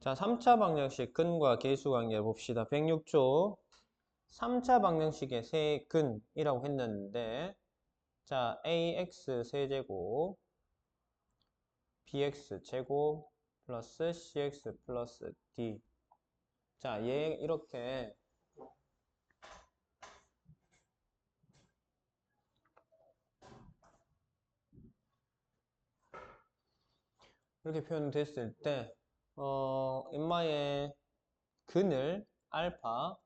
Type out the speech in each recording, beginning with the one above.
자, 3차 방정식 근과 계수 관계 봅시다. 106조. 3차 방정식의 세 근이라고 했는데, 자, ax 세제곱, bx 제곱, 플러스 cx 플러스 d. 자, 얘 이렇게 표현됐을 때, 엠마의 근을 알파,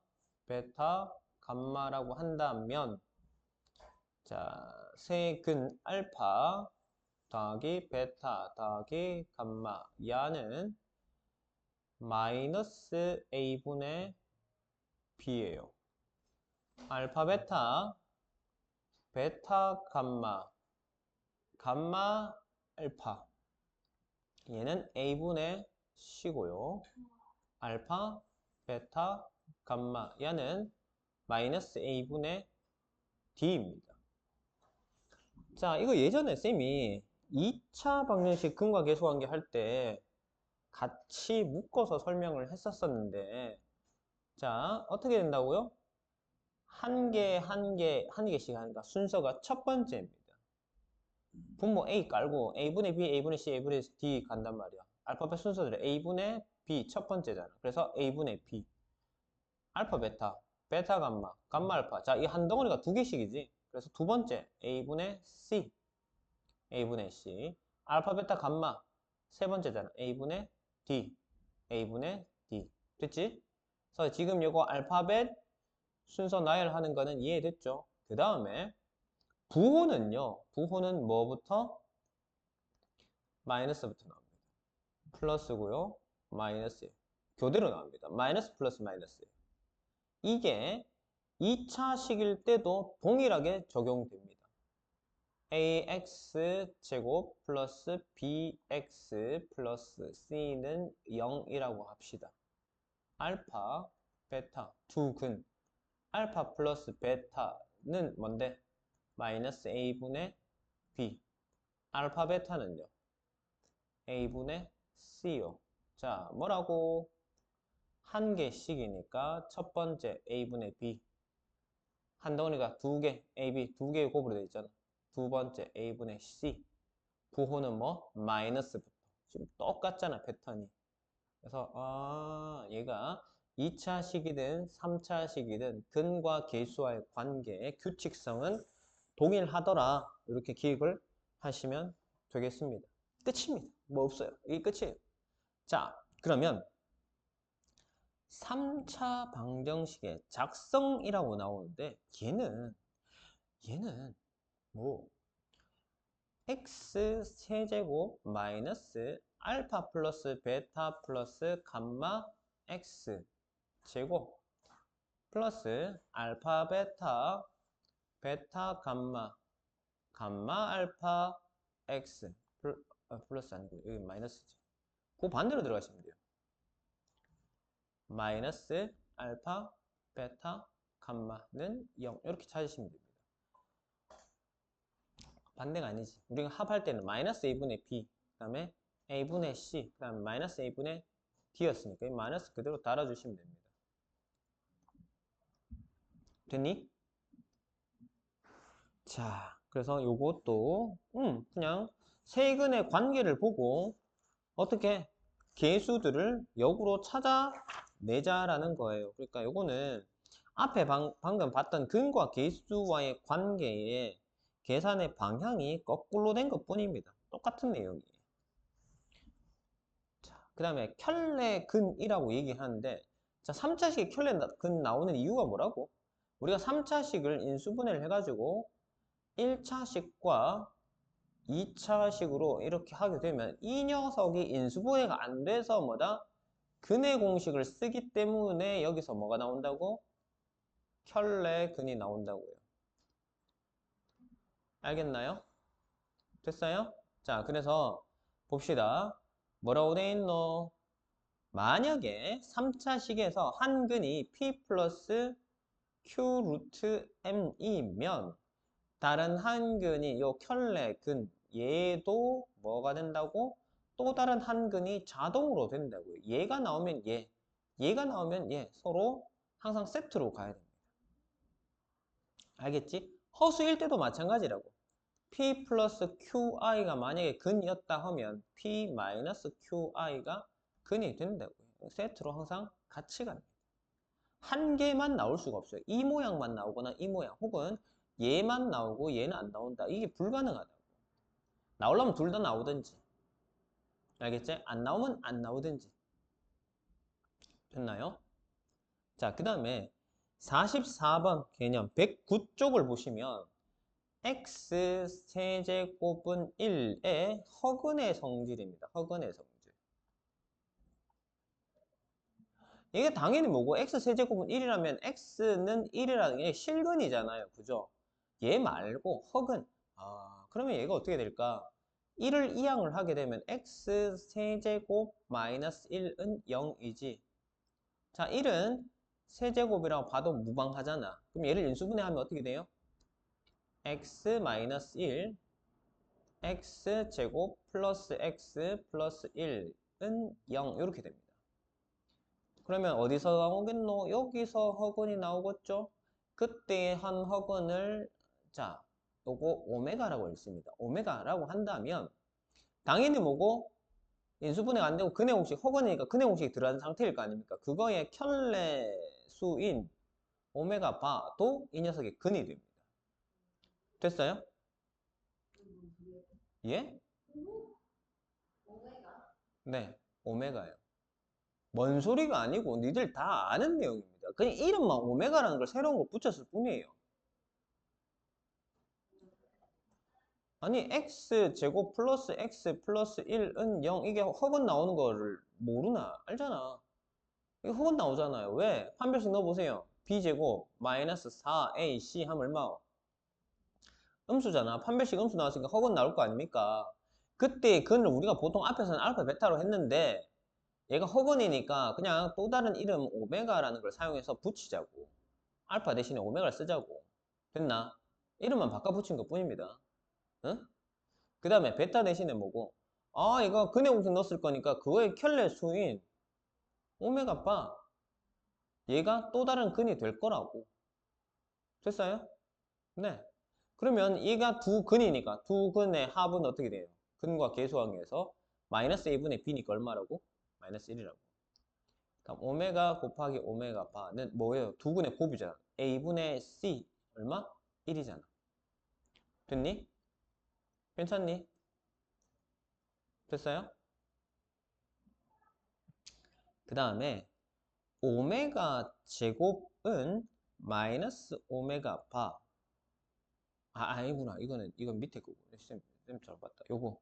베타, 감마라고 한다면, 자, 세 근 알파 더하기 베타 더하기 감마 야는 마이너스 a분의 b예요. 알파 베타, 베타 감마, 감마 알파. 얘는 a분의 c고요. 알파, 베타, 감마 야는 마이너스 a분의 d입니다. 자, 이거 예전에 쌤이 2차 방정식 근과 계수 관계 할 때 같이 묶어서 설명을 했었었는데, 자, 어떻게 된다고요? 한 개씩 하니까 순서가 첫 번째입니다. 분모 A 깔고 A분의 B, A분의 C, A분의 D 간단 말이야. 알파벳 순서대로 A분의 B 첫 번째잖아. 그래서 A분의 B. 알파 베타, 베타 감마, 감마 알파. 자, 이 한 덩어리가 두 개씩이지. 그래서 두 번째 A분의 C, A분의 C. 알파 베타 감마 세 번째잖아. A분의 D, A분의 D. 됐지? 그래서 지금 요거 알파벳 순서 나열하는 거는 이해됐죠? 그 다음에 부호는요. 부호는 뭐부터? 마이너스부터 나옵니다. 플러스고요. 마이너스예요. 교대로 나옵니다. 마이너스 플러스 마이너스예요. 이게 2차식일 때도 동일하게 적용됩니다. ax 제곱 플러스 bx 플러스 c는 0이라고 합시다. 알파, 베타 두 근. 알파 플러스 베타는 뭔데? 마이너스 a분의 b. 알파 베타는요? a분의 c요. 자, 뭐라고? 한 개씩이니까 첫 번째 a분의 b. 한 덩어리가 두 개, ab 두 개의 곱으로 되어 있잖아. 두 번째 a분의 c. 부호는 뭐? 마이너스부터. 지금 똑같잖아, 패턴이. 그래서 얘가 2차식이든 3차식이든 근과 계수와의 관계의 규칙성은 동일하더라. 이렇게 기억을 하시면 되겠습니다. 끝입니다. 뭐 없어요. 이게 끝이에요. 자, 그러면 3차 방정식의 작성이라고 나오는데 얘는 뭐 x 세제곱 마이너스 알파 플러스 베타 플러스 감마 x 제곱 플러스 알파 베타 베타 감마 감마 알파 x 플러스 아니고 여기 마이너스죠. 그 반대로 들어가시면 돼요. 마이너스 알파 베타 감마는 0 이렇게 찾으시면 됩니다. 반대가 아니지. 우리가 합할 때는 마이너스 a분의 b 그 다음에 a분의 c 그 다음에 마이너스 a분의 d였으니까 이 마이너스 그대로 달아주시면 됩니다. 됐니? 자, 그래서 요것도 그냥 세근의 관계를 보고 어떻게 계수들을 역으로 찾아내자라는 거예요. 그러니까 요거는 앞에 방금 봤던 근과 계수와의 관계의 계산의 방향이 거꾸로 된 것뿐입니다. 똑같은 내용이에요. 자, 그 다음에 켤레근이라고 얘기하는데, 자, 3차식에 켤레근 나오는 이유가 뭐라고? 우리가 3차식을 인수분해를 해가지고 1차식과 2차식으로 이렇게 하게 되면 이 녀석이 인수분해가 안 돼서 뭐다? 근의 공식을 쓰기 때문에 여기서 뭐가 나온다고? 켤레근이 나온다고요. 알겠나요? 됐어요? 자, 그래서 봅시다. 뭐라고 돼 있노? 만약에 3차식에서 한 근이 p 플러스 q 루트 m이면 다른 한 근이 요 켤레근 얘도 뭐가 된다고? 또 다른 한 근이 자동으로 된다고요. 얘가 나오면 얘가 나오면 서로 항상 세트로 가야 됩니다. 알겠지? 허수일 때도 마찬가지라고. P 플러스 QI가 만약에 근이었다 하면 P 마이너스 QI가 근이 된다고요. 세트로 항상 같이 갑니다. 한 개만 나올 수가 없어요. 이 모양만 나오거나 이 모양 혹은 얘만 나오고 얘는 안 나온다. 이게 불가능하다고. 나오려면 둘 다 나오든지. 알겠지? 안 나오면 안 나오든지. 됐나요? 자, 그 다음에 44번 개념 109쪽을 보시면 x 세제곱은 1의 허근의 성질입니다. 허근의 성질. 이게 당연히 뭐고 x 세제곱은 1이라면 x는 1이라는 게 실근이잖아요. 그죠? 얘 말고 허근. 그러면 얘가 어떻게 될까? 1을 이항을 하게 되면 x 세제곱 마이너스 1은 0이지. 자, 1은 세제곱이라고 봐도 무방하잖아. 그럼 얘를 인수분해하면 어떻게 돼요? x 마이너스 1 x제곱 플러스 x 플러스 1은 0 이렇게 됩니다. 그러면 어디서 나오겠노? 여기서 허근이 나오겠죠? 그때 한 허근을 자, 요거 오메가라고 읽습니다. 오메가라고 한다면 당연히 뭐고 인수분해가 안 되고 근해 공식 허근이니까 근해 공식이 들어간 상태일 거 아닙니까? 그거의 켤레수인 오메가 바도 이 녀석의 근이 됩니다. 됐어요? 예? 네, 오메가요. 뭔 소리가 아니고 니들 다 아는 내용입니다. 그냥 이름만 오메가라는 걸 새로운 걸 붙였을 뿐이에요. 아니 x제곱 플러스 x 플러스 1은 0 이게 허근 나오는 거를 모르나? 알잖아. 이게 허근 나오잖아요. 왜? 판별식 넣어보세요. b제곱 마이너스 4ac 하면 얼마? 음수잖아. 판별식 음수 나왔으니까 허근 나올 거 아닙니까? 그때 그는 우리가 보통 앞에서는 알파 베타로 했는데 얘가 허근이니까 그냥 또 다른 이름 오메가라는 걸 사용해서 붙이자고. 알파 대신에 오메가를 쓰자고. 됐나? 이름만 바꿔 붙인 것 뿐입니다. 응? 그 다음에 베타 대신에 뭐고? 이거 근해 공식 넣었을 거니까 그거의 켤레 수인 오메가 바 얘가 또 다른 근이 될 거라고. 됐어요? 네. 그러면 얘가 두 근이니까 두 근의 합은 어떻게 돼요? 근과 계수항에서 마이너스 a분의 b니까 얼마라고? 마이너스 1이라고. 그럼 오메가 곱하기 오메가 바는 뭐예요? 두 근의 곱이잖아. a분의 c 얼마? 1이잖아. 됐니? 괜찮니? 됐어요? 그 다음에 오메가 제곱은 마이너스 오메가 바. 아니구나. 이건 밑에 거고. 쌤 잘 봤다. 요거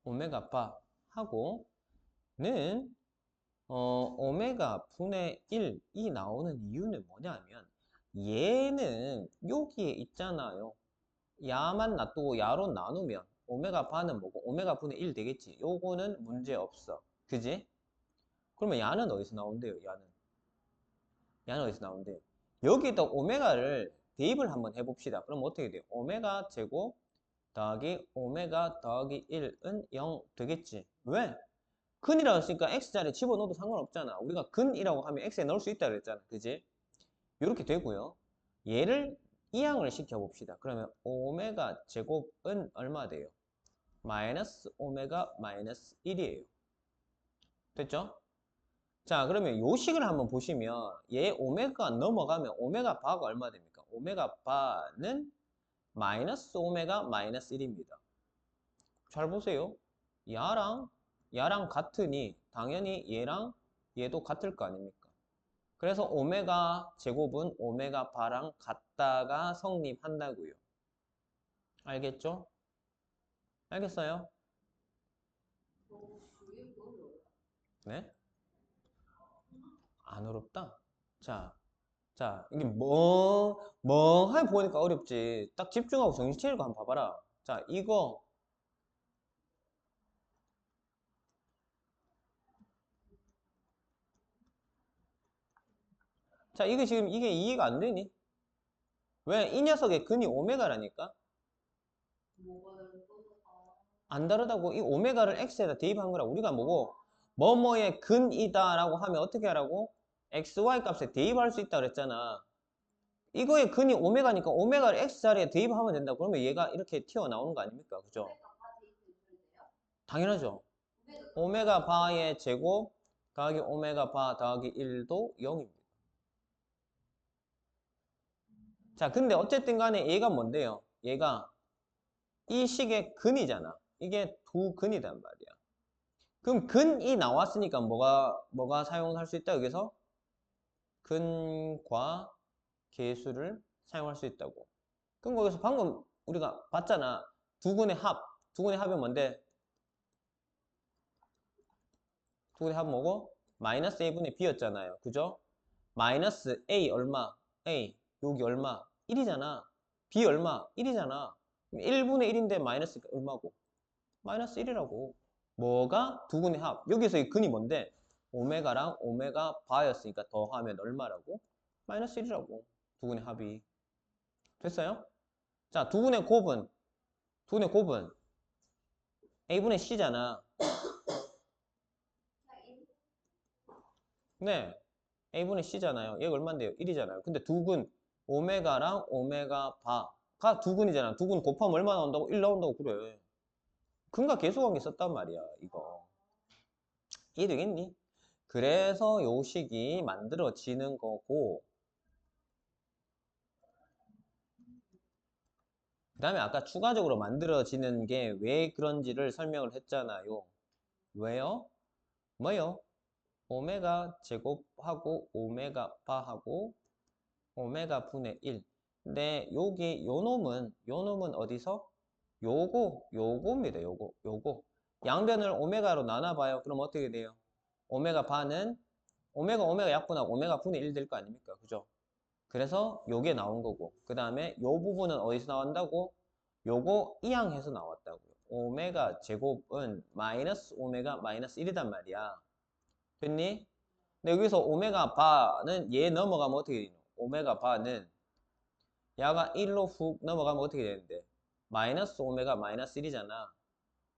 오메가 바 하고는 오메가 분의 1이 나오는 이유는 뭐냐면 얘는 여기에 있잖아요. 야만 놔두고 야로 나누면 오메가 바는 뭐고 오메가 분의 1 되겠지. 요거는 문제 없어. 그지? 그러면 야는 어디서 나온대요? 야는 어디서 나온대요? 여기에다 오메가를 대입을 한번 해봅시다. 그럼 어떻게 돼요? 오메가 제곱 더하기 오메가 더하기 1은 0 되겠지. 왜? 근이라고 했으니까 x자리에 집어넣어도 상관없잖아. 우리가 근이라고 하면 x에 넣을 수 있다 그랬잖아. 그지? 이렇게 되고요. 얘를 이항을 시켜봅시다. 그러면 오메가 제곱은 얼마 돼요? 마이너스 오메가 마이너스 1이에요. 됐죠? 자, 그러면 요 식을 한번 보시면 얘 오메가 넘어가면 오메가 바가 얼마 됩니까? 오메가 바는 마이너스 오메가 마이너스 1입니다. 잘 보세요. 야랑 같으니 당연히 얘랑 얘도 같을 거 아닙니까? 그래서 오메가 제곱은 오메가 바랑 같다가 성립한다고요. 알겠죠? 알겠어요? 네? 안 어렵다? 이게 멍하니 보니까 어렵지. 딱 집중하고 정신 차리고 한번 봐봐라. 자, 이게 지금 이게 이해가 안 되니? 왜? 이 녀석의 근이 오메가라니까? 안 다르다고. 이 오메가를 x에다 대입한 거라. 우리가 뭐고 뭐뭐의 근이다 라고 하면 어떻게 하라고? xy 값에 대입할 수 있다 그랬잖아. 이거의 근이 오메가니까 오메가를 x 자리에 대입하면 된다. 그러면 얘가 이렇게 튀어나오는 거 아닙니까? 그죠? 당연하죠. 오메가 바의 제곱 더하기 오메가 바 더하기 1도 0입니다. 자, 근데 어쨌든 간에 얘가 뭔데요? 얘가 이 식의 근이잖아. 이게 두 근이단 말이야. 그럼 근이 나왔으니까 뭐가 사용할 수 있다? 여기서 근과 계수를 사용할 수 있다고. 그럼 거기서 방금 우리가 봤잖아. 두 근의 합. 두 근의 합이 뭔데? 두 근의 합 뭐고? 마이너스 a분의 b였잖아요. 그죠? 마이너스 a 얼마? a 여기 얼마? 1이잖아. b 얼마? 1이잖아. 1분의 1인데 마이너스 얼마고? 마이너스 1이라고. 뭐가? 두 근의 합. 여기서 이 근이 뭔데? 오메가랑 오메가 바였으니까 더하면 얼마라고? 마이너스 1이라고. 두 근의 합이. 됐어요? 자, 두 근의 곱은 a분의 c잖아. 네. a분의 c잖아요. 얘가 얼마인데요? 1이잖아요. 근데 두 근, 오메가랑 오메가 바가 두 근이잖아. 두 근 곱하면 얼마 나온다고? 1 나온다고 그래. 근과 계수관계 썼단 말이야, 이거. 이해되겠니? 그래서 요 식이 만들어지는 거고, 그 다음에 아까 추가적으로 만들어지는 게 왜 그런지를 설명을 했잖아요. 왜요? 뭐요? 오메가 제곱하고 오메가 바하고 오메가 분의 1. 근데 요 놈은 어디서? 요거입니다. 요거. 양변을 오메가로 나눠봐요. 그럼 어떻게 돼요? 오메가 바는 오메가 약분하고 오메가 분의 1 될 거 아닙니까? 그죠? 그래서 요게 나온 거고. 그 다음에 요 부분은 어디서 나온다고? 요거 이항해서 나왔다고요. 오메가 제곱은 마이너스 오메가 마이너스 1이단 말이야. 됐니? 근데 여기서 오메가 바는 얘 넘어가면 어떻게 되노? 오메가 바는 야가 1로 훅 넘어가면 어떻게 되는데? 마이너스 오메가 마이너스 1이잖아.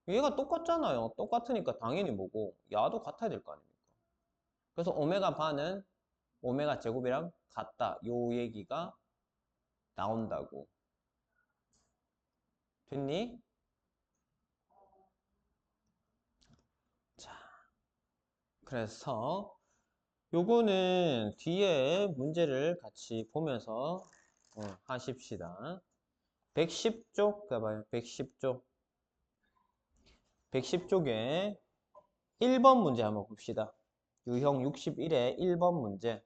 얘가 똑같잖아요. 똑같으니까 당연히 뭐고 야도 같아야 될 거 아닙니까? 그래서 오메가 바는 오메가 제곱이랑 같다. 요 얘기가 나온다고. 됐니? 자, 그래서 요거는 뒤에 문제를 같이 보면서 하십시다. 110쪽 가봐요. 110쪽. 110쪽에 1번 문제 한번 봅시다. 유형 61의 1번 문제.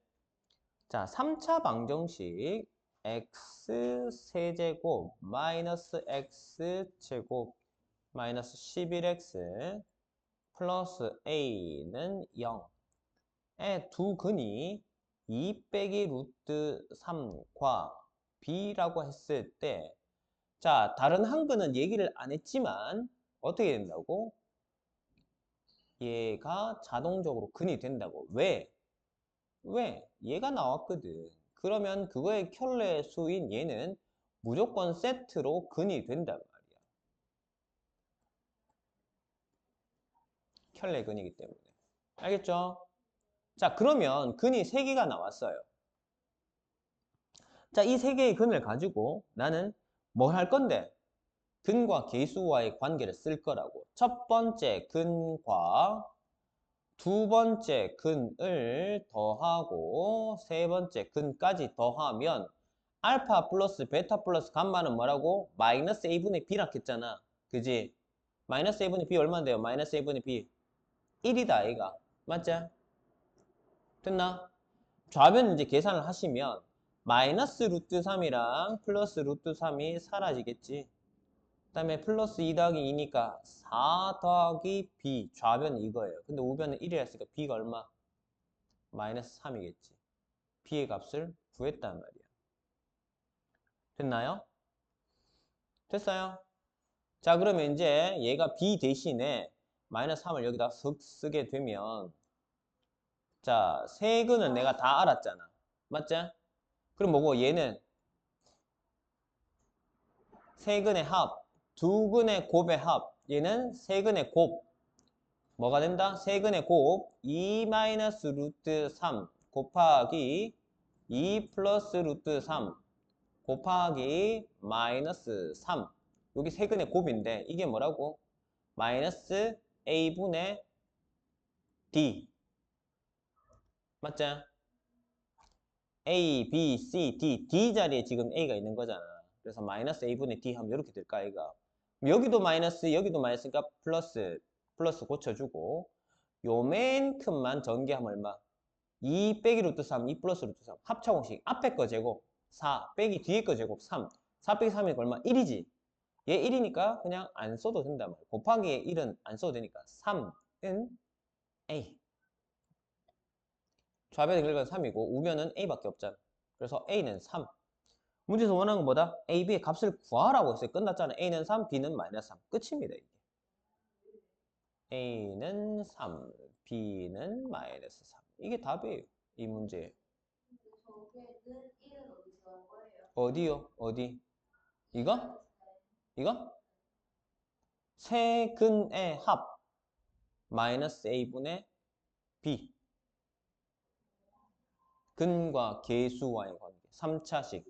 자, 3차 방정식 x 세제곱 마이너스 x 제곱 마이너스 11x 플러스 a는 0의 두 근이 2 빼기 루트 3과 b라고 했을 때, 자, 다른 한 근은 얘기를 안 했지만 어떻게 된다고? 얘가 자동적으로 근이 된다고. 왜? 얘가 나왔거든. 그러면 그거의 켤레 수인 얘는 무조건 세트로 근이 된단 말이야. 켤레 근이기 때문에. 알겠죠? 자, 그러면 근이 3개가 나왔어요. 자, 이 3개의 근을 가지고 나는 뭘 할 건데? 근과 계수와의 관계를 쓸 거라고. 첫 번째 근과 두 번째 근을 더하고 세 번째 근까지 더하면 알파 플러스 베타 플러스 감마는 뭐라고? 마이너스 a분의 b라 했잖아. 그지? 마이너스 a분의 b 얼마인데요? 마이너스 a분의 b 1이다 얘가. 맞지? 됐나? 좌변 이제 계산을 하시면 마이너스 루트 3이랑 플러스 루트 3이 사라지겠지. 그 다음에 플러스 2 더하기 2니까 4 더하기 b 좌변 이거예요. 근데 우변은 1이라 했으니까 b가 얼마? 마이너스 3이겠지. b의 값을 구했단 말이야. 됐나요? 됐어요? 자, 그러면 이제 얘가 b 대신에 마이너스 3을 여기다 쓰게 되면, 자, 세근은 내가 다 알았잖아. 맞지? 그럼 뭐고 얘는 세근의 합, 두 근의 곱의 합, 얘는 세근의 곱. 뭐가 된다? 세근의 곱 2 마이너스 루트 3 곱하기 2 플러스 루트 3 곱하기 마이너스 3. 여기 세근의 곱인데 이게 뭐라고? 마이너스 a분의 d. 맞지? a, b, c, d. d 자리에 지금 a가 있는 거잖아. 그래서 마이너스 a분의 d 하면 이렇게 될까, 아이가? 여기도 마이너스, 여기도 마이너스니까 플러스, 플러스 고쳐주고 요만큼만 전개하면 얼마? 2 빼기 루트 3, 2 플러스 루트 3. 합차공식. 앞에 거 제곱 4 빼기 뒤에 거 제곱 3. 4 빼기 3이니까 얼마? 1이지. 얘 1이니까 그냥 안 써도 된단 말이야. 곱하기 1은 안 써도 되니까 3은 A. 좌변의 결과는 3이고 우변은 A밖에 없잖아. 그래서 A는 3. 문제에서 원하는 건 뭐다? A, B의 값을 구하라고 했어요. 끝났잖아. A는 3, B는 마이너스 3. 끝입니다. 이게. A는 3, B는 마이너스 3. 이게 답이에요. 이 문제. 어디요? 어디? 이거? 이거? 세근의 합 마이너스 A분의 B. 근과 계수와의 관계. 3차식.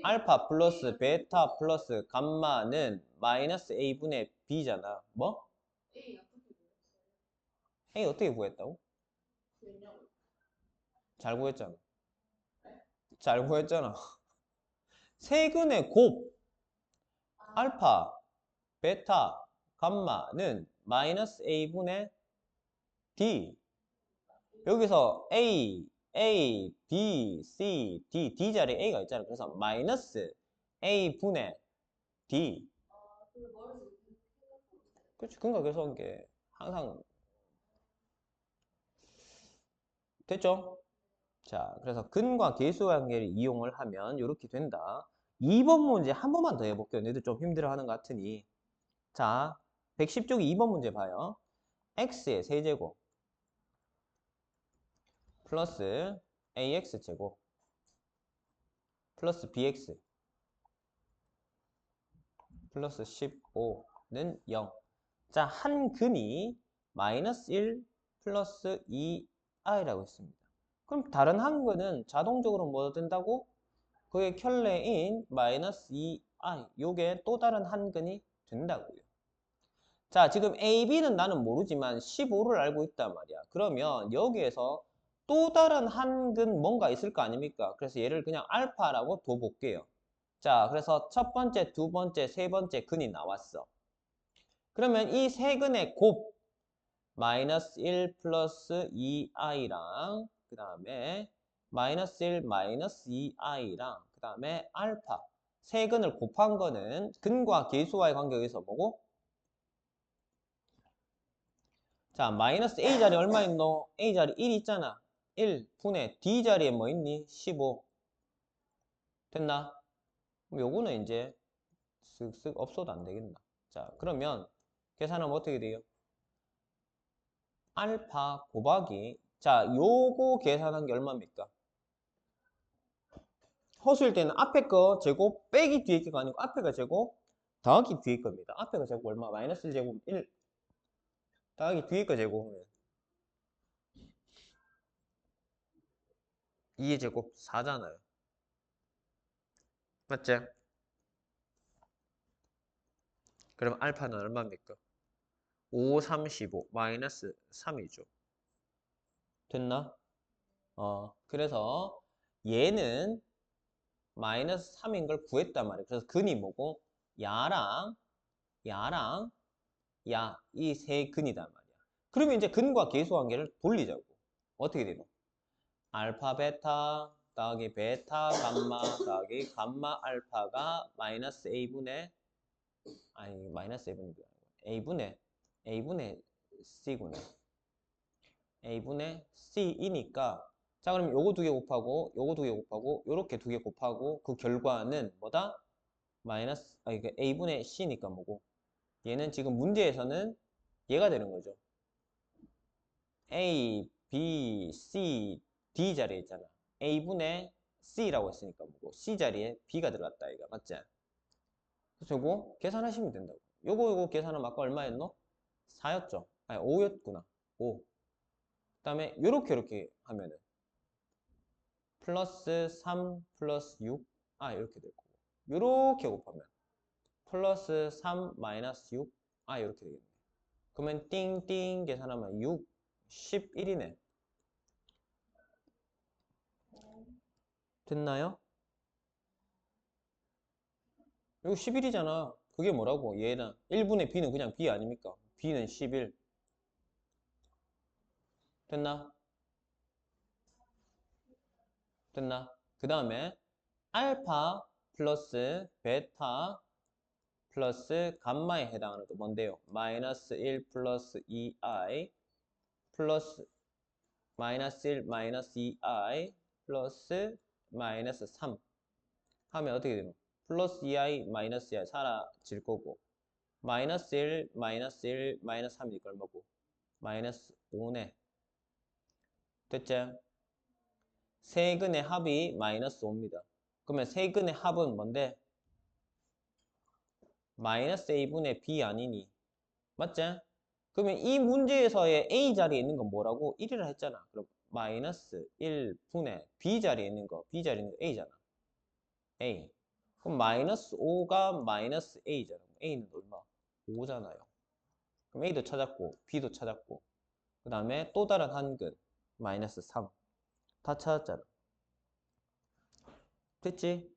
알파 플러스 베타 플러스 감마는 마이너스 A분의 B잖아. 뭐? A 어떻게 구했다고? 잘 구했잖아. 잘 구했잖아. 세근의 곱 알파, 베타, 감마는 마이너스 A분의 D. 여기서 A, B, C, D, D 자리에 A가 있잖아. 그래서 마이너스 A분의 D. 그렇지. 근과 계수한 게 항상 됐죠? 자, 그래서 근과 계수 관계를 이용을 하면 이렇게 된다. 2번 문제 한 번만 더 해볼게요. 너희들 좀 힘들어하는 것 같으니. 자, 110쪽에 2번 문제 봐요. x의 세제곱 플러스 ax제곱 플러스 bx 플러스 15는 0. 자, 한 근이 마이너스 1 플러스 2i라고 했습니다. 그럼 다른 한 근은 자동적으로 뭐 된다고? 그의 켤레인 마이너스 2i. 요게 또 다른 한 근이 된다고요. 자, 지금 A, B는 나는 모르지만 15를 알고 있단 말이야. 그러면 여기에서 또 다른 한 근 뭔가 있을 거 아닙니까? 그래서 얘를 그냥 알파라고 둬볼게요. 자, 그래서 첫 번째, 두 번째, 세 번째 근이 나왔어. 그러면 이 세 근의 곱 마이너스 1 플러스 2i랑 그 다음에 마이너스 1 마이너스 2i랑 그 다음에 알파 세 근을 곱한 거는 근과 계수와의 관계에서 뭐고? 자, 마이너스 A 자리 얼마 있노? A 자리 1 있잖아. 1 분의 D 자리에 뭐 있니? 15. 됐나? 그럼 요거는 이제 쓱쓱 없어도 안 되겠나? 자, 그러면 계산하면 어떻게 돼요? 알파 곱하기 자, 요거 계산한 게 얼마입니까? 허수일 때는 앞에 거 제곱 빼기 뒤에 거가 아니고 앞에 거 제곱 더하기 뒤에 겁니다. 앞에 거 제곱 얼마? 마이너스 1제곱 1 더하기 뒤에 거 제곱은 2의 제곱 4잖아요. 맞지? 그럼 알파는 얼마입니까? 5, 35 마이너스 3이죠. 됐나? 그래서 얘는 마이너스 3인 걸 구했단 말이에요. 그래서 근이 뭐고? 야랑 야, 이 세 근이단 말이야. 그러면 이제 근과 계수 관계를 돌리자고. 어떻게 되노? 알파 베타 더하기 베타 감마 더하기 감마 알파가 마이너스 a분의 아니 마이너스 a분의 a분의 c구나. a분의 c이니까 자 그럼 요거 두 개 곱하고 요거 두 개 곱하고 요렇게 두 개 곱하고 그 결과는 뭐다? 마이너스 그 a분의 c니까 뭐고 얘는 지금 문제에서는 얘가 되는 거죠. a, b, c, d 자리에 있잖아. a분의 c라고 했으니까 뭐고 c 자리에 b가 들어갔다 이가 맞지? 그래서 요거 계산하시면 된다고. 요거 계산하면 아까 얼마였노? 4였죠? 아니 5였구나. 5. 그 다음에 요렇게 하면은 플러스 3 플러스 6. 아 이렇게 될 거고. 요렇게 곱하면 플러스 3 마이너스 6. 아 이렇게 되겠네. 그러면 띵띵 계산하면 6, 11이네. 됐나요? 이거 11이잖아. 그게 뭐라고? 얘는 1분의 b는 그냥 b 아닙니까? b는 11. 됐나? 됐나? 그 다음에 알파 플러스 베타 플러스 감마에 해당하는 거 뭔데요? 마이너스 1 플러스 2i 플러스 마이너스 1 마이너스 2i 플러스 마이너스 3 하면 어떻게 되노? 플러스 2i 마이너스 2i 사라질 거고 마이너스 1 마이너스 1 마이너스 3이니까 얼마고? 마이너스 5네. 됐지? 세근의 합이 마이너스 5입니다. 그러면 세근의 합은 뭔데? 마이너스 a분의 b 아니니? 맞지? 그러면 이 문제에서의 a 자리에 있는 건 뭐라고? 1이라 했잖아. 그럼 마이너스 1분의 b 자리에 있는 거, b 자리에 있는 거 a잖아. a. 그럼 마이너스 5가 마이너스 a잖아. a는 얼마? 5잖아요. 그럼 a도 찾았고, b도 찾았고. 그 다음에 또 다른 한근, 마이너스 3. 다 찾았잖아. 됐지?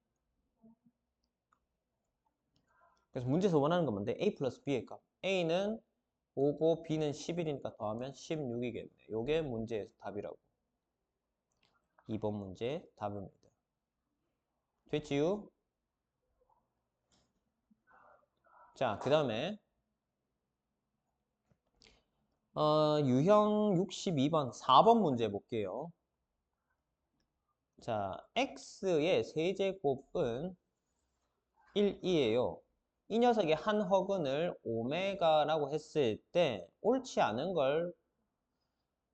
그래서 문제에서 원하는 건 뭔데? a 플러스 b의 값. a는 5고 b는 11이니까 더하면 16이겠네. 요게 문제의 답이라고. 2번 문제 답입니다. 됐지요? 자, 그 다음에 유형 62번 4번 문제 볼게요. 자, x의 세제곱은 1, 2예요. 이 녀석의 한 허근을 오메가라고 했을 때 옳지 않은 걸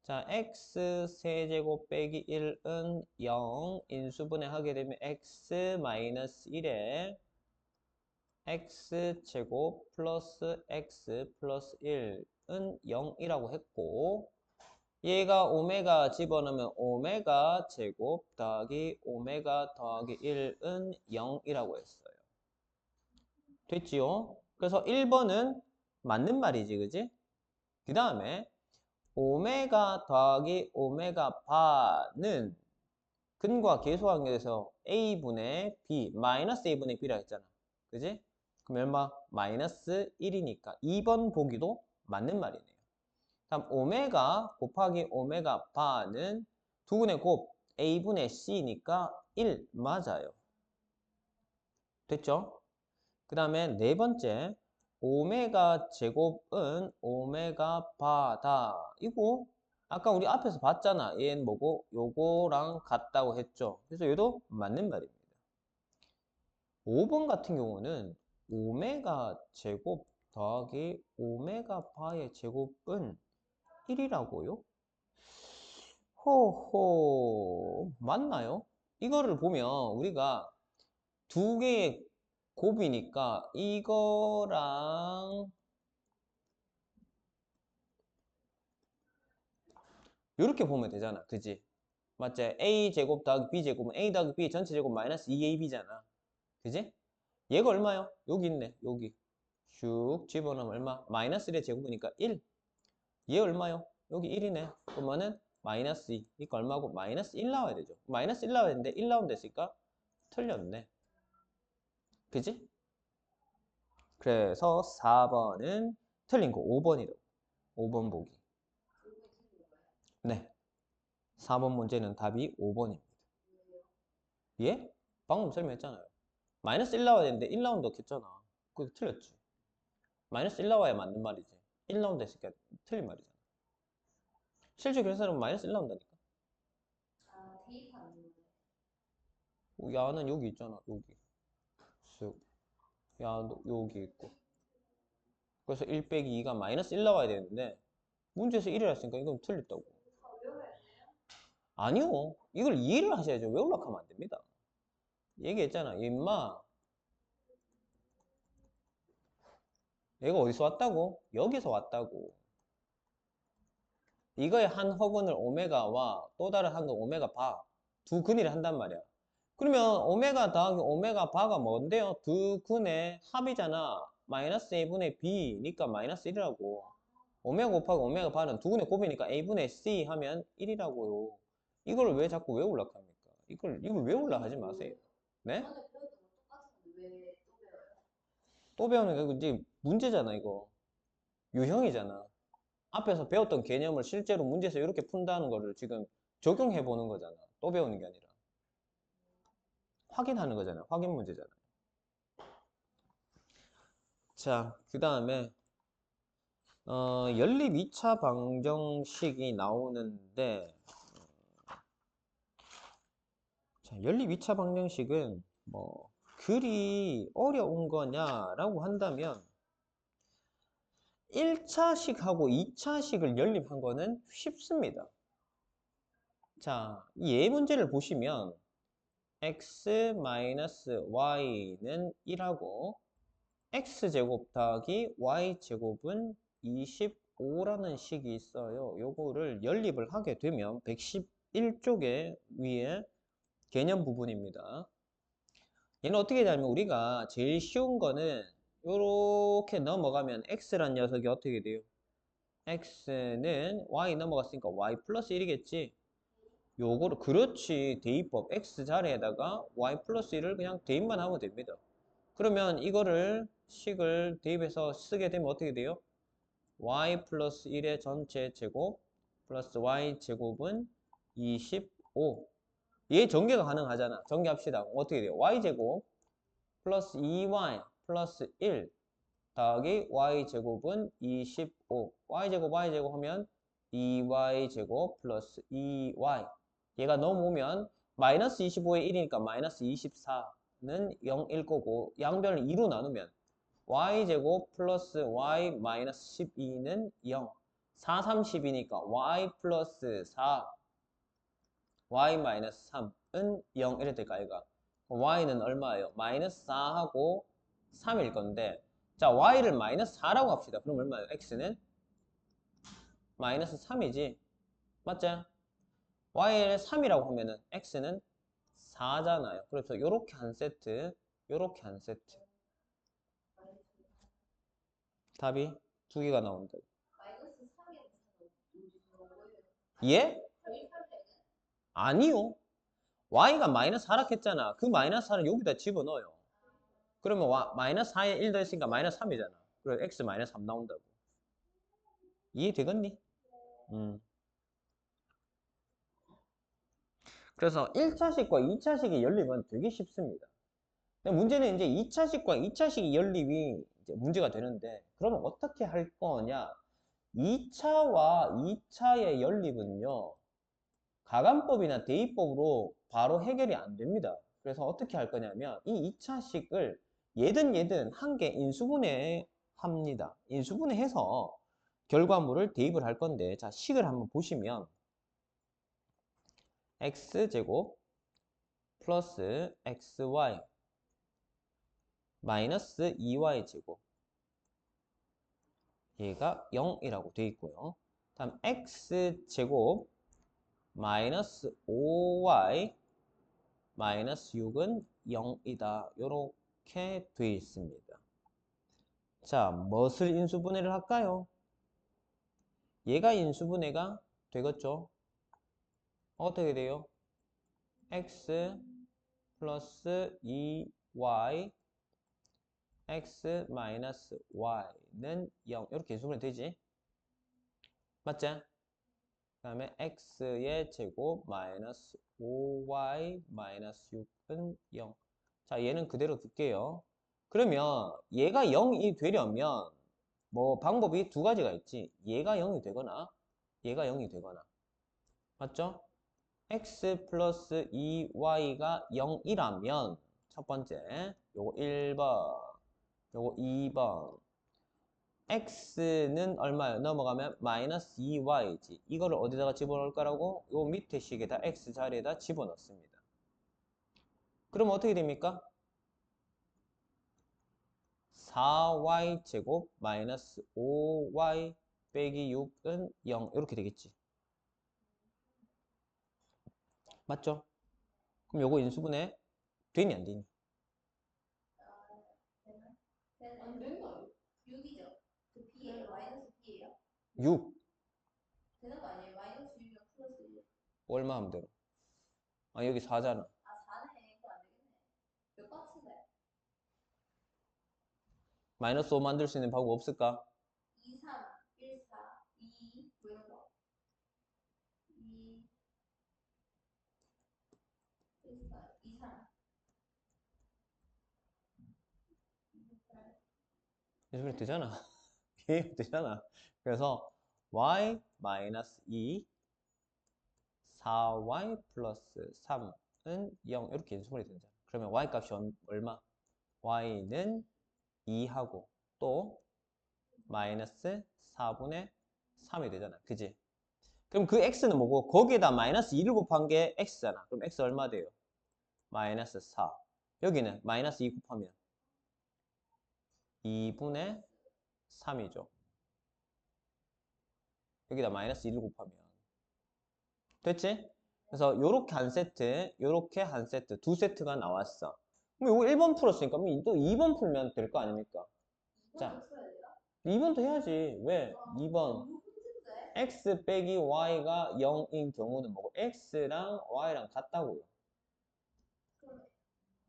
자, x 세제곱 빼기 1은 0 인수분해 하게 되면 x 마이너스 1에 x제곱 플러스 x 플러스 1은 0이라고 했고 얘가 오메가 집어넣으면 오메가 제곱 더하기 오메가 더하기 1은 0이라고 했어요. 됐지요? 그래서 1번은 맞는 말이지, 그지? 그 다음에 오메가 더하기 오메가 바는 근과 계수 관계에서 a분의 b, 마이너스 a분의 b라 했잖아. 그지? 그럼 얼마? 마이너스 1이니까 2번 보기도 맞는 말이네요. 다음 오메가 곱하기 오메가 바는 두분의 곱 a분의 c니까 1 맞아요. 됐죠? 그 다음에 네 번째 오메가 제곱은 오메가 바다. 이거 아까 우리 앞에서 봤잖아. 얘는 뭐고 요거랑 같다고 했죠. 그래서 얘도 맞는 말입니다. 5번 같은 경우는 오메가 제곱 더하기 오메가 바의 제곱은 1이라고요? 호호 맞나요? 이거를 보면 우리가 두 개의 곱이니까 이거랑 이렇게 보면 되잖아. 그지? 맞지? a제곱 더하기 b제곱은 a 더하기 b 전체 제곱 마이너스 2ab잖아. 그지? 얘가 얼마요? 여기 있네. 여기. 슉 집어넣으면 얼마? 마이너스 1의 제곱이니까 1. 얘 얼마요? 여기 1이네. 그러면은 마이너스 2. 이거 얼마고? 마이너스 1 나와야 되죠. 마이너스 1 나와야 되는데 1 나온다 했으니까 틀렸네. 그지? 그래서 4번은 틀린 거 5번이라고. 5번 보기. 네. 4번 문제는 답이 5번입니다. 예? 방금 설명했잖아요. 마이너스 1 나와야 되는데 1 나온다 했잖아. 그거 틀렸지. 마이너스 1 나와야 맞는 말이지. 1 나온다 했으니까 틀린 말이잖아. 실제 계산하면 마이너스 1 나온다니까. 아, 대입하는 야는 여기 있잖아. 여기. 쓱. 야, 여기 있고. 그래서 1 빼기 2가 마이너스 1 나와야 되는데 문제에서 1이라 했으니까 이건 틀렸다고. 아니요. 이걸 이해를 하셔야죠. 외우려고 하면 안 됩니다. 얘기했잖아. 임마. 얘가 어디서 왔다고? 여기서 왔다고. 이거의 한 허근을 오메가와 또 다른 한 건 오메가 바. 두 근이를 한단 말이야. 그러면 오메가 더하기 오메가 바가 뭔데요? 두 근의 합이잖아. 마이너스 A분의 B니까 마이너스 1이라고. 오메가 곱하기 오메가 바는 두 근의 곱이니까 A분의 C 하면 1이라고요. 이걸 왜 자꾸 외우려고 합니까? 이걸 외우려 하지 마세요. 네? 저번에 배웠던 거 똑같은데 왜 또 배워요? 또 배우는 게 이제 문제잖아, 이거. 유형이잖아. 앞에서 배웠던 개념을 실제로 문제에서 이렇게 푼다는 거를 지금 적용해 보는 거잖아. 또 배우는 게 아니라. 확인하는 거잖아. 확인 문제잖아. 자, 그 다음에 연립 2차 방정식이 나오는데 자, 연립 2차 방정식은 뭐 그리 어려운 거냐라고 한다면 1차식하고 2차식을 연립한 거는 쉽습니다. 자, 이 예 문제를 보시면 x-y는 1하고 x제곱 더하기 y제곱은 25라는 식이 있어요. 요거를 연립을 하게 되면 111쪽에 위에 개념 부분입니다. 얘는 어떻게 되냐면 우리가 제일 쉬운 거는 요렇게 넘어가면 x란 녀석이 어떻게 돼요? x는 y 넘어갔으니까 y 플러스 1이겠지? 요거를 그렇지 대입법 x 자리에다가 y 플러스 1을 그냥 대입만 하면 됩니다. 그러면 이거를 식을 대입해서 쓰게 되면 어떻게 돼요? y 플러스 1의 전체 제곱 플러스 y 제곱은 25. 얘 전개가 가능하잖아. 전개합시다. 어떻게 돼요? y 제곱 플러스 2y 플러스 1 더하기 y 제곱은 25. y 제곱 하면 2y 제곱 플러스 2y. 얘가 넘어오면 마이너스 25에 1이니까 마이너스 24는 0일 거고 양변을 2로 나누면 y제곱 플러스 y 마이너스 12는 0. 4, 30이니까 y 플러스 4, y 마이너스 3은 0 이럴 때까 아이가. y는 얼마예요? 마이너스 4하고 3일 건데 자 y를 마이너스 4라고 합시다. 그럼 얼마예요? x는 마이너스 3이지. 맞죠? y를 3이라고 하면은 x는 4잖아요. 그래서 요렇게 한 세트, 요렇게 한 세트. 답이 두 개가 나온다. 마이너스 3이라고 뭐예요? 예? 저희 설레는 아니요. y가 마이너스 4라 했잖아. 그 마이너스 4를 여기다 집어넣어요. 그러면 마이너스 4에 1 더했으니까 마이너스 3이잖아. 그래서 x 마이너스 3 나온다고. 이해되겠니? 그래서 1차식과 2차식의 연립은 되게 쉽습니다. 근데 문제는 이제 2차식과 2차식의 연립이 이제 문제가 되는데 그러면 어떻게 할 거냐? 2차와 2차의 연립은요. 가간법이나 대입법으로 바로 해결이 안 됩니다. 그래서 어떻게 할 거냐면 이 2차식을 얘든 한 개 인수분해 합니다. 인수분해해서 결과물을 대입을 할 건데 자 식을 한번 보시면 x제곱 플러스 xy 마이너스 2y제곱 얘가 0이라고 되어 있고요. 다음 x제곱 마이너스 5y 마이너스 6은 0이다. 이렇게 되어 있습니다. 자, 무엇을 인수분해를 할까요? 얘가 인수분해가 되겠죠? 어떻게 돼요? x 플러스 2y x 마이너스 y는 0 이렇게 인수분해 되지? 맞지? 그 다음에 x의 제곱 마이너스 5y 마이너스 6은 0. 자, 얘는 그대로 둘게요. 그러면 얘가 0이 되려면 뭐 방법이 두 가지가 있지. 얘가 0이 되거나 얘가 0이 되거나. 맞죠? x 플러스 2y가 0이라면 첫 번째 요거 1번 요거 2번 x는 얼마예요? 넘어가면 마이너스 2y지. 이거를 어디다가 집어넣을 거라고? 요 밑에 식에다 x 자리에다 집어넣습니다. 그럼 어떻게 됩니까? 4y 제곱 마이너스 5y 빼기 6은 0 이렇게 되겠지. 맞죠? 그럼 요거 인수분해 되니 안 되니? 안 되는 거 아니에요? 6이죠? 그 B예요? 마이너스 B예요? 6 되는 거 아니에요? 마이너스 6이면 플러스 1. 얼마 하면 되노? 아 여기 4잖아. 아, 4네. 이거 안 되겠네. 몇 같은데? 마이너스 5 만들 수 있는 방법 없을까? 2, 3, 1, 4, 2, 뭐 이런 거. 2, 1, 4, 2, 3. 2, 8. 인수분해 되잖아. 이해 되잖아. 그래서 y 마이너스 2 4y 플러스 3은 0 이렇게 인수분해 되잖아. 그러면 y 값이 얼마? y는 2하고 또 마이너스 4분의 3이 되잖아. 그지? 그럼 그 x는 뭐고? 거기에다 마이너스 2를 곱한 게 x잖아. 그럼 x 얼마 돼요? 마이너스 4. 여기는 마이너스 2 곱하면 2분의 3이죠. 여기다 마이너스 1을 곱하면 됐지? 그래서 요렇게 한 세트, 요렇게 한 세트, 두 세트가 나왔어. 그럼 요거 1번 풀었으니까 또 2번 풀면 될 거 아닙니까? 자, 2번도 써야 돼요? 2번도 해야지. 왜? 2번 너무 힘든데? x 빼기 y가 0인 경우는 뭐고? x랑 y랑 같다고요.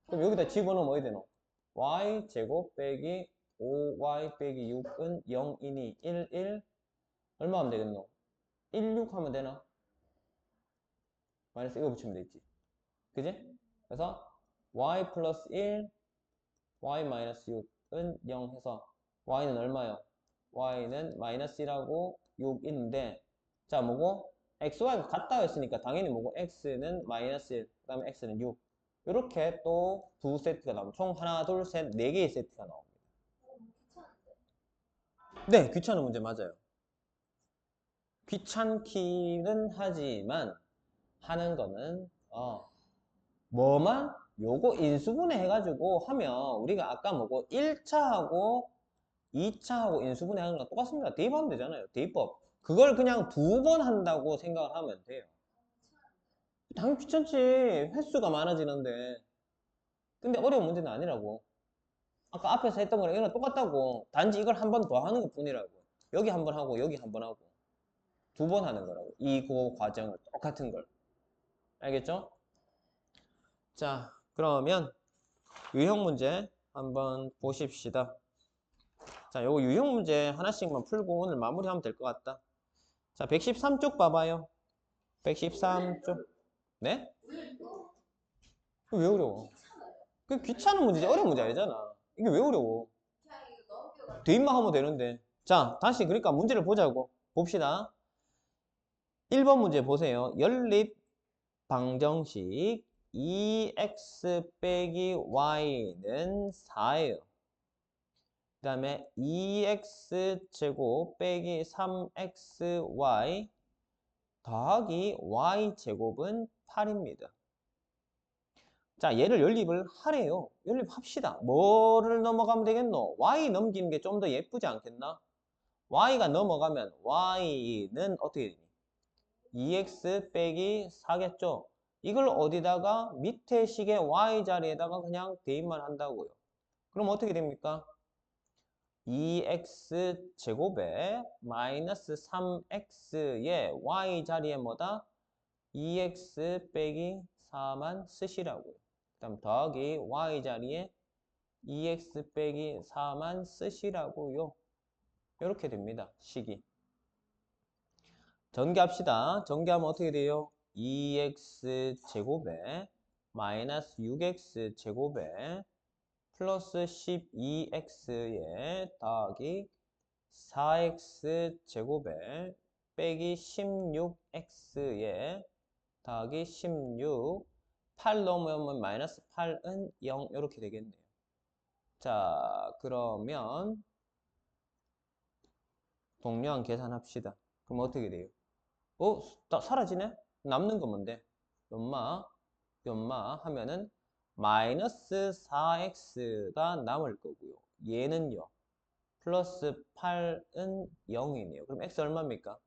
그럼 여기다 집어넣으면 뭐 해야 되노? y 제곱 빼기 5y 빼기 6은 0이니 1, 1 얼마 하면 되겠노? 1, 6 하면 되나? 마이너스 이거 붙이면 되지. 그지? 그래서 y 플러스 1, y 마이너스 6은 0 해서 y는 얼마요? y는 마이너스 1하고 6인데 자 뭐고? xy가 같다 했으니까 당연히 뭐고? x는 마이너스 1, 그 다음에 x는 6 이렇게 또 두 세트가 나옵니다. 총 하나, 둘, 셋, 네 개의 세트가 나옵니다. 네, 귀찮은 문제 맞아요. 귀찮기는 하지만 하는 거는 뭐만? 요거 인수분해 해가지고 하면 우리가 아까 뭐고 1차하고 2차하고 인수분해 하는 거랑 똑같습니다. 대입하면 되잖아요. 대입법. 그걸 그냥 두 번 한다고 생각을 하면 돼요. 당연히 귀찮지. 횟수가 많아지는데. 근데 어려운 문제는 아니라고. 아까 앞에서 했던 거랑 이거랑 똑같다고. 단지 이걸 한 번 더 하는 것 뿐이라고. 여기 한 번 하고 여기 한 번 하고. 두 번 하는 거라고. 이거 과정을 똑같은 걸. 알겠죠? 자, 그러면 유형 문제 한번 보십시다. 자, 요거 유형 문제 하나씩만 풀고 오늘 마무리하면 될 것 같다. 자, 113쪽 봐봐요. 113쪽. 네? 왜 어려워? 그 귀찮은 문제지 어려운 문제 아니잖아. 이게 왜 어려워? 그냥 이거 넘겨가지고. 대입만 하면 되는데. 자, 다시 그러니까 문제를 보자고. 봅시다. 1번 문제 보세요. 연립 방정식 2x 빼기 y는 4예요. 그 다음에 2x 제곱 빼기 3xy 더하기 y 제곱은 8입니다. 자, 얘를 연립을 하래요. 연립합시다. 뭐를 넘어가면 되겠노? y 넘기는 게 좀 더 예쁘지 않겠나? y가 넘어가면 y는 어떻게 되니? 2x 빼기 4겠죠? 이걸 어디다가 밑에 식의 y 자리에다가 그냥 대입만 한다고요. 그럼 어떻게 됩니까? 2x 제곱에 마이너스 3x의 y 자리에 뭐다? 2x 빼기 4만 쓰시라고요. 그 다음 더하기 y 자리에 2x 빼기 4만 쓰시라고요. 이렇게 됩니다. 식이. 전개합시다. 전개하면 어떻게 돼요? 2x 제곱에 마이너스 6x 제곱에 플러스 12x에 더하기 4x 제곱에 빼기 16x에 더하기 16 8 넘으면 마이너스 8은 0 이렇게 되겠네요. 자, 그러면 동료한 계산합시다. 그럼 어떻게 돼요? 사라지네? 남는 건 뭔데? 연마 하면은 마이너스 4x가 남을 거고요. 얘는요. 플러스 8은 0이네요. 그럼 x 얼마입니까?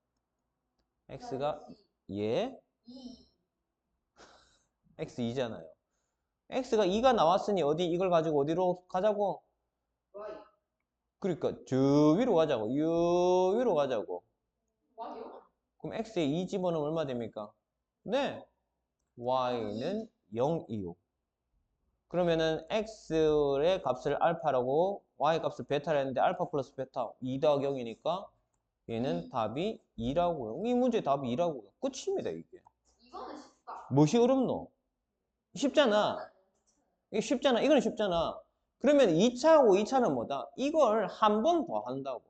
x가 예? 2. x 2잖아요. x가 2가 나왔으니 어디 이걸 가지고 어디로 가자고? Y. 그러니까 저 위로 가자고. 요 위로 가자고. Y요? 그럼 x에 2 집어넣으면 얼마 됩니까? 네. y는 0이요. 그러면은 x의 값을 알파라고 y 값을 베타라 했는데 알파 플러스 베타 2 더하기 0이니까 얘는 답이 2라고요. 이 문제 답이 2라고요. 끝입니다, 이게. 이거는 쉽다. 무엇이 어렵노? 쉽잖아. 이게 쉽잖아. 이거는 쉽잖아. 그러면 2차하고 2차는 뭐다? 이걸 한 번 더 한다고.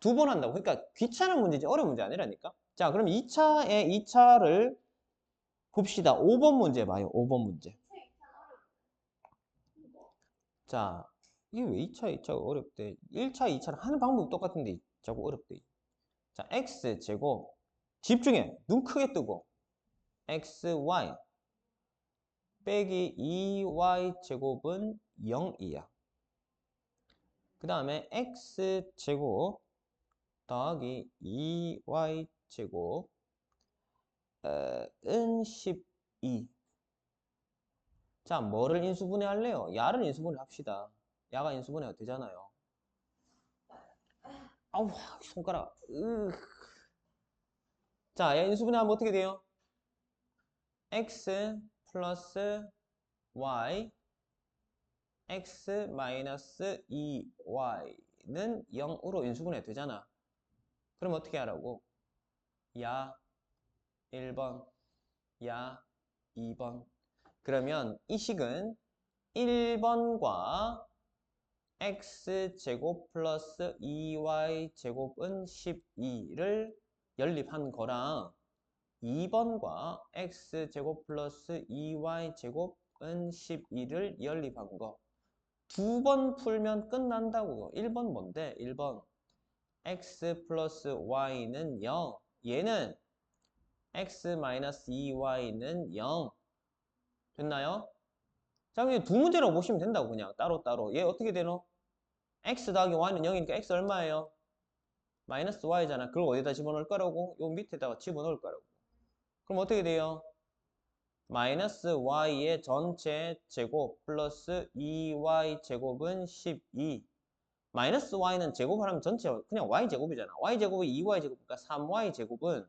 두 번 한다고. 그러니까 귀찮은 문제지 어려운 문제 아니라니까. 자, 그럼 2차에 2차를 봅시다. 5번 문제 봐요. 5번 문제. 자, 이게 왜 2차, 2차가 어렵대? 1차, 2차를 하는 방법이 똑같은데 자꾸 어렵대. 자, x제곱. 집중해. 눈 크게 뜨고. xy 빼기 2y 제곱은 0이야. 그 다음에 x제곱 더하기 2y 제곱 은 12. 자, 뭐를 인수분해 할래요? 야를 인수분해 합시다. 야가 인수분해가 되잖아요. 아우, 손가락. 자, 야 인수분해 하면 어떻게 돼요? x 플러스 y x 마이너스 2y는 0으로 인수분해 되잖아. 그럼 어떻게 하라고? 야 1번, 야 2번. 그러면 이 식은 1번과 x제곱 플러스 2y제곱은 12를 연립한 거랑 2번과 x제곱 플러스 2y제곱은 12를 연립한 거. 두 번 풀면 끝난다고요. 1번 뭔데? 1번 x 플러스 y는 0. 얘는 x 마이너스 2y는 0. 됐나요? 자, 그냥 두 문제라고 보시면 된다고 그냥 따로따로. 얘 어떻게 되노? x 더하기 y는 0이니까 x 얼마예요? 마이너스 y잖아. 그걸 어디다 집어넣을 거라고? 요 밑에다가 집어넣을 거라고. 그럼 어떻게 돼요? 마이너스 y의 전체 제곱 플러스 2y 제곱은 12. 마이너스 y는 제곱을 하면 전체 그냥 y 제곱이잖아. y 제곱이 2y 제곱이니까 3y 제곱은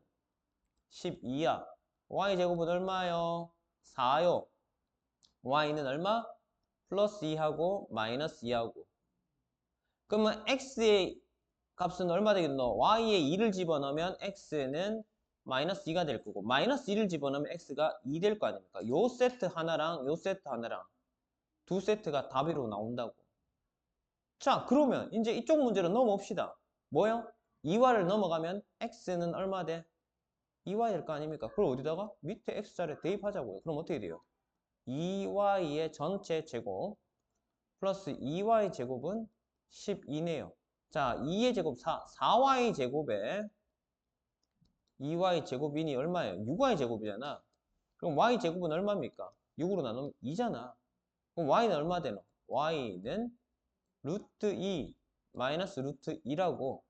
12야. y 제곱은 얼마요? 4요. y는 얼마? 플러스 2하고 마이너스 2하고. 그러면 x의 값은 얼마 되겠노? y에 2를 집어넣으면 x는 마이너스 2가 될 거고 마이너스 1을 집어넣으면 x가 2 될 거 아닙니까? 요 세트 하나랑 요 세트 하나랑 두 세트가 답으로 나온다고. 자, 그러면 이제 이쪽 문제로 넘어옵시다. 뭐요? 2y를 넘어가면 x는 얼마 돼? 2y 될 거 아닙니까? 그걸 어디다가? 밑에 x자리에 대입하자고요. 그럼 어떻게 돼요? 2y의 전체 제곱 플러스 2y 제곱은 12네요. 자, 2의 제곱 4, 4y 제곱에 2y 제곱이니 얼마예요? 6y 제곱이잖아. 그럼 y 제곱은 얼마입니까? 6으로 나누면 2잖아. 그럼 y는 얼마 되노? y는 루트 2 마이너스 루트 2라고.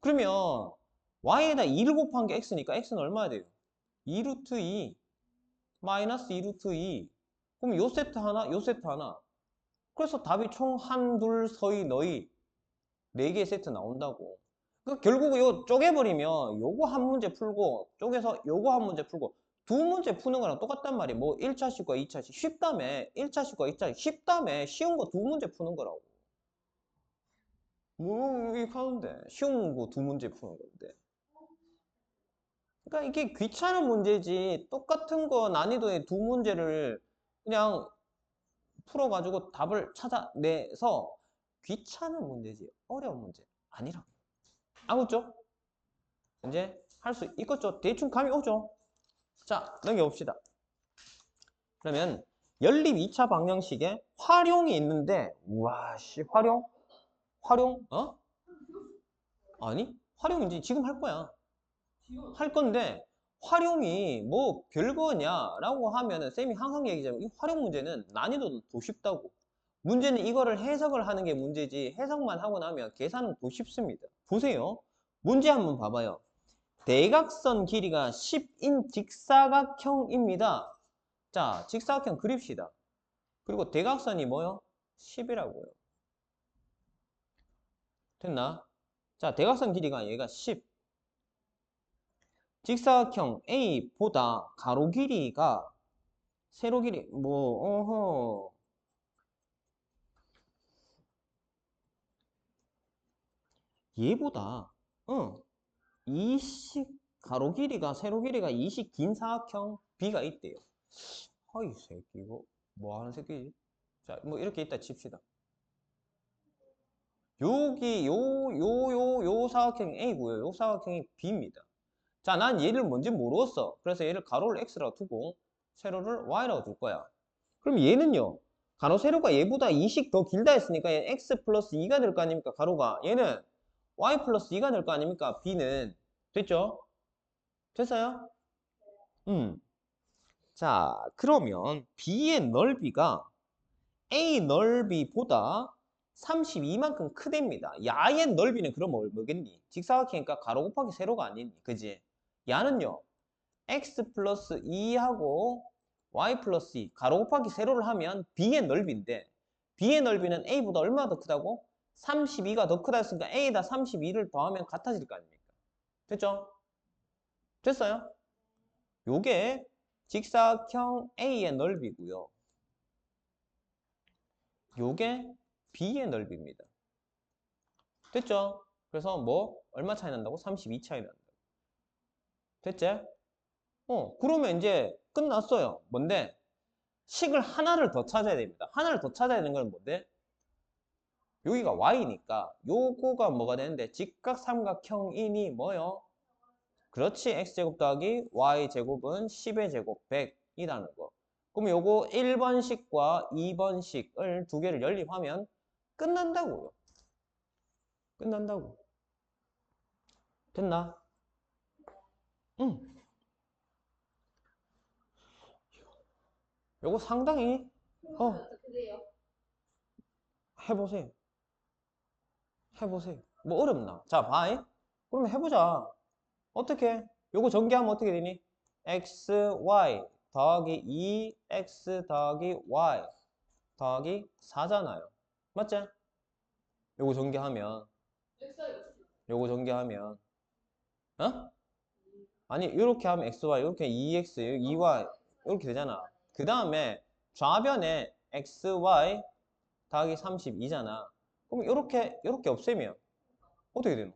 그러면 y에다 2를 곱한 게 x니까 x는 얼마 돼요? 2 루트 2 마이너스 2 루트 2. 그럼 요 세트 하나, 요 세트 하나. 그래서 답이 총 한, 둘, 서이, 너희 4개의 세트 나온다고. 그러니까 결국 요 쪼개버리면 요거 한 문제 풀고 쪼개서 요거 한 문제 풀고 두 문제 푸는 거랑 똑같단 말이에요. 뭐 1차식과 2차식 쉽다며 1차식과 2차식 쉽다며 쉬운 거 두 문제 푸는 거라고. 뭐 이렇게 하는데 쉬운 거 두 문제 푸는 건데. 그러니까 이게 귀찮은 문제지 똑같은 거 난이도의 두 문제를 그냥 풀어가지고 답을 찾아내서 귀찮은 문제지 어려운 문제 아니라. 알겠죠? 이제 할 수 있겠죠? 대충 감이 오죠? 자, 넘겨봅시다. 그러면 연립 2차 방정식에 활용이 있는데 우와 씨 활용? 활용? 어? 아니? 활용 이제 지금 할 거야. 할 건데 활용이 뭐 별거냐라고 하면은 쌤이 항상 얘기하자면 이 활용 문제는 난이도도 더 쉽다고. 문제는 이거를 해석을 하는 게 문제지 해석만 하고 나면 계산은 더 쉽습니다. 보세요. 문제 한번 봐봐요. 대각선 길이가 10인 직사각형입니다. 자, 직사각형 그립시다. 그리고 대각선이 뭐요? 10이라고요. 됐나? 자, 대각선 길이가 얘가 10. 직사각형 A보다 가로 길이가 세로 길이 어허. 얘보다 20 가로 길이가 세로 길이가 20 긴 사각형 B가 있대요. 이 새끼 이거 뭐 하는 새끼지? 자, 뭐 이렇게 있다 칩시다. 여기 요 사각형이 A고요. 요 사각형이 B입니다. 자, 난 얘를 뭔지 모르겠어. 그래서 얘를 가로를 X라고 두고 세로를 Y라고 둘 거야. 그럼 얘는요. 가로 세로가 얘보다 2씩 더 길다 했으니까 얘는 X 플러스 2가 될 거 아닙니까? 가로가. 얘는 Y 플러스 2가 될 거 아닙니까? B는. 됐죠? 됐어요? 자, 그러면 B의 넓이가 A 넓이보다 32만큼 크답니다. 야의 넓이는 그럼 뭐겠니? 직사각형이니까 가로 곱하기 세로가 아니니. 그지? 야는요. X 플러스 2하고 Y 플러스 2 가로 곱하기 세로를 하면 B의 넓이인데 B의 넓이는 A보다 얼마나 더 크다고? 32가 더 크다 했으니까 A에다 32를 더하면 같아질 거 아닙니까? 됐죠? 됐어요? 요게 직사각형 A의 넓이고요. 요게 B의 넓이입니다. 됐죠? 그래서 뭐 얼마 차이 난다고? 32 차이 난다. 됐지? 그러면 이제 끝났어요. 뭔데? 식을 하나를 더 찾아야 됩니다. 하나를 더 찾아야 되는 건 뭔데? 여기가 Y니까 요거가 뭐가 되는데 직각삼각형이니 뭐요? 그렇지. X제곱 더하기 Y제곱은 10의 제곱 100이라는 거. 그럼 요거 1번식과 2번식을 두 개를 연립하면 끝난다고요. 끝난다고. 됐나? 응. 요거 상당히 어떻게 돼요? 해보세요. 해보세요. 뭐 어렵나? 자, 봐이. 그러면 해보자. 어떻게? 요거 전개하면 어떻게 되니? x, y 더하기 2x 더하기 y 더하기 4잖아요. 맞지? 요거 전개하면 요거 전개하면 아니 이렇게 하면 xy 이렇게 2x 2y 이렇게 되잖아. 그 다음에 좌변에 xy 더하기 32잖아. 그럼 이렇게 없애면 어떻게 되노?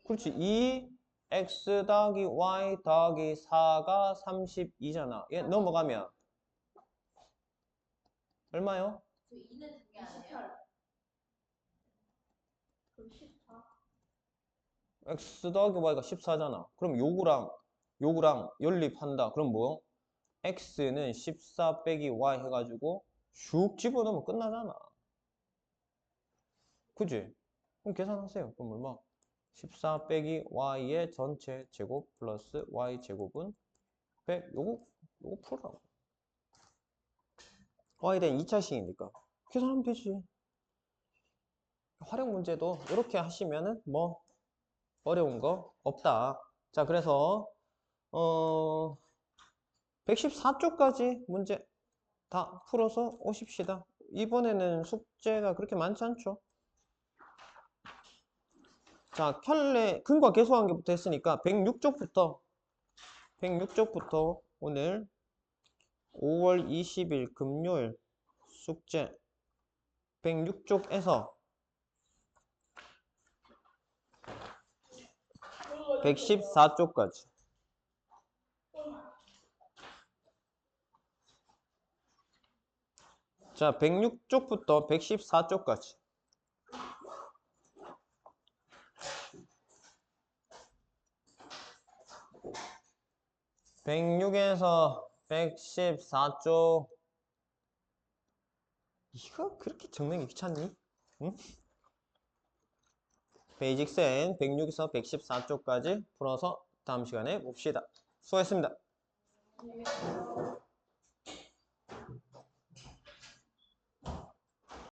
그렇지. 2x 더하기 y 더하기 4가 32잖아. 얘 넘어가면 얼마요? 2는 중계 안 해요? 그럼 14. x 더하기 y가 14잖아. 그럼 요거랑 연립한다. 그럼 뭐? x는 14 빼기 y 해가지고 슉 집어넣으면 끝나잖아. 그지? 그럼 계산하세요. 그럼 얼마? 14 빼기 y의 전체 제곱 플러스 y 제곱은 100. 요거 풀어라고. y에 대한 2차식이니까 계산하면 되지. 활용 문제도 이렇게 하시면은 뭐 어려운 거 없다. 자, 그래서 114쪽까지 문제 다 풀어서 오십시다. 이번에는 숙제가 그렇게 많지 않죠? 자, 근과 계수관계부터 했으니까 106쪽부터 오늘 5월 20일 금요일 숙제 106쪽에서 114쪽까지. 자, 106쪽부터 114쪽까지. 106에서 114쪽. 이거 그렇게 적는 게 귀찮니? 응? 베이직 센 106에서 114쪽까지 풀어서 다음 시간에 봅시다. 수고했습니다.